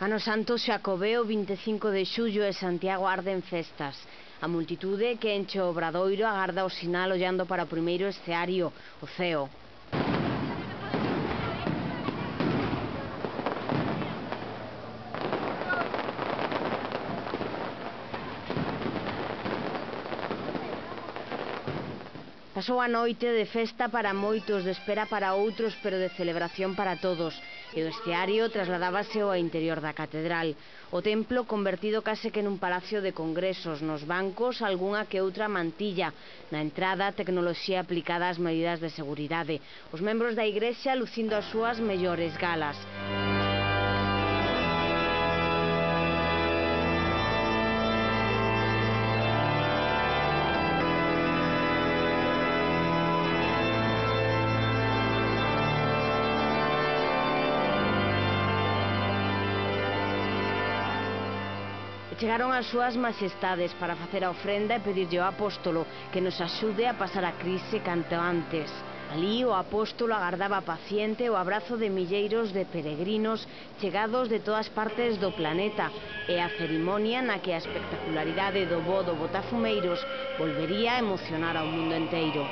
Ano Santo Xacobeo, 25 de xullo e Santiago arden festas. A multitude que enche o Obradoiro agarda o sinal ollando para o primeiro escenario, o ceo. Pasou a noite de festa para moitos, de espera para outros, pero de celebración para todos. E o escenario trasladábase ao interior da catedral. O templo convertido case que nun palacio de congresos, nos bancos algunha que outra mantilla. Na entrada, tecnoloxía aplicada ás medidas de seguridade. Os membros da igrexa lucindo as súas mellores galas. Chegaron as súas majestades para facer a ofrenda e pedirlle ao apóstolo que nos axude a pasar a crise canto antes. Alí o apóstolo agardaba paciente o abrazo de milleiros de peregrinos chegados de todas partes do planeta e a cerimonia na que a espectacularidade do voo do Botafumeiros volvería a emocionar ao mundo enteiro.